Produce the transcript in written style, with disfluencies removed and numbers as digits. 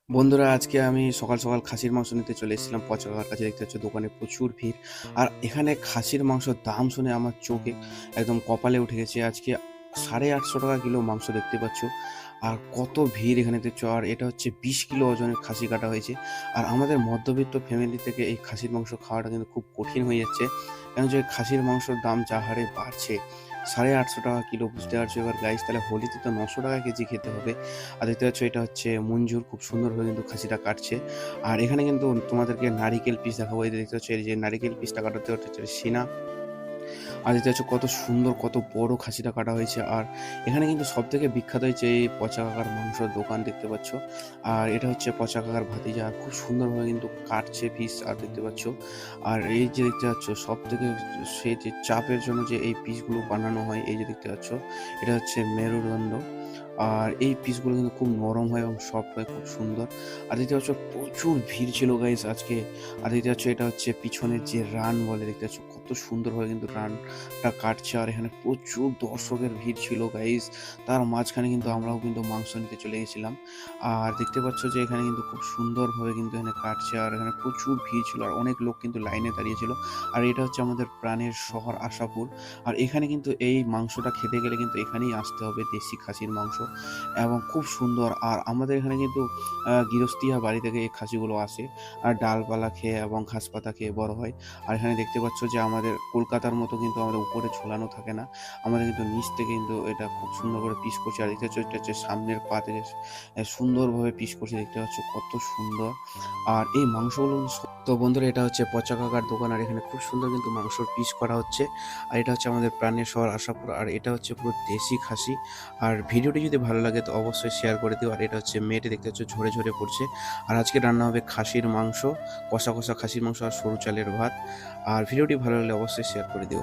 বন্ধুরা, আজকে আমি সকাল সকাল খাসির মাংস নিতে চলে এসেছিলাম পচা কাকার কাছে। দেখতে পাচ্ছ দোকানে প্রচুর ভিড়। আর এখানে খাসির মাংসের দাম শুনে আমার চোখে একদম কপালে উঠে গেছে। আজকে 850 টাকা কিলো মাংস দেখতে পাচ্ছ। আর কত ভিড় এখানে দেখছো। আর এটা হচ্ছে 20 কিলো ওজনের খাসি কাটা হয়েছে। আর আমাদের মধ্যবিত্ত ফ্যামিলি থেকে এই খাসির মাংস খাওয়াটা কিন্তু খুব কঠিন হয়ে যাচ্ছে, কেন যে খাসির মাংসের দাম যা হারে বাড়ছে। 850 টাকা কিলো, বুঝতে পারছো। এবার গাইস, তাহলে হোলিতে তো 900 টাকা কেজি খেতে হবে। আর দেখতে পাচ্ছ এটা হচ্ছে মঞ্জুর, খুব সুন্দরভাবে কিন্তু খাসিটা কাটছে। আর এখানে কিন্তু তোমাদেরকে নারিকেল পিস দেখাবো। এই যে দেখতে পাচ্ছ, এই যে নারিকেল পিসটা কাটাতে হচ্ছে সিনা। আর দেখতে পাচ্ছ কত সুন্দর, কত বড় খাসিটা কাটা হয়েছে। আর এখানে কিন্তু সব থেকে বিখ্যাত হচ্ছে এই পচা কাকার মাংসের দোকান, দেখতে পাচ্ছ। আর এটা হচ্ছে পচা কাকার ভাতিজা, আর খুব সুন্দরভাবে কিন্তু কাটছে পিস। আর দেখতে পাচ্ছ, আর এই যে দেখতে পাচ্ছ সব থেকে সে যে চাপের জন্য যে এই পিসগুলো বানানো হয়, এই যে দেখতে পাচ্ছ এটা হচ্ছে মেরুদণ্ড। আর এই পিসগুলো কিন্তু খুব নরম হয় এবং সফট হয়, খুব সুন্দর। আর দেখতে পাচ্ছ প্রচুর ভিড় ছিল গাইস আজকে। আর দেখতে পাচ্ছ এটা হচ্ছে পিছনের যে রান বলে, দেখতে পাচ্ছ কত সুন্দরভাবে কিন্তু রানটা কাটছে। আর এখানে প্রচুর দর্শকের ভিড় ছিল গাইস। তার মাঝখানে কিন্তু আমরাও কিন্তু মাংস নিতে চলে গেছিলাম। আর দেখতে পাচ্ছ যে এখানে কিন্তু খুব সুন্দরভাবে কিন্তু এখানে কাটছে। আর এখানে প্রচুর ভিড় ছিল, আর অনেক লোক কিন্তু লাইনে দাঁড়িয়েছিল। আর এটা হচ্ছে আমাদের প্রাণের শহর আশাপুর। আর এখানে কিন্তু এই মাংসটা খেতে গেলে কিন্তু এখানেই আসতে হবে, দেশি খাসির মাংস এবং খুব সুন্দর। আর আমাদের এখানে কিন্তু গৃহস্থিয়া বাড়ি থেকে এই খাসিগুলো আসে, আর ডালপালা খেয়ে এবং ঘাস পাতা খেয়ে বড় হয়। আর এখানে দেখতে পাচ্ছ যে আমাদের কলকাতার মতো কিন্তু আমাদের উপরে ঝোলানো থাকে না, আমাদের কিন্তু নিচ থেকে কিন্তু এটা খুব সুন্দর করে পিস করছে। আর দেখতে পাচ্ছ এটা হচ্ছে সামনের পা থেকে সুন্দরভাবে পিস করছে, দেখতে পাচ্ছ কত সুন্দর। আর এই মাংসগুলো তো বন্ধুরা, এটা হচ্ছে পচা কাকার দোকান। আর এখানে খুব সুন্দর কিন্তু মাংসর পিস করা হচ্ছে। আর এটা হচ্ছে আমাদের প্রাণের শহর আশাপুর। আর এটা হচ্ছে পুরো দেশি খাসি। আর ভিডিওটি যদি ভালো লাগে তো অবশ্যই শেয়ার করে দিও। আর এটা হচ্ছে মেয়েটি, দেখতে হচ্ছে ঝরে ঝরে পড়ছে। আর আজকে রান্না হবে খাসির মাংস, কষা কষা খাসির মাংস আর সরু চালের ভাত। আর ভিডিওটি ভালো লাগলে অবশ্যই শেয়ার করে দিও।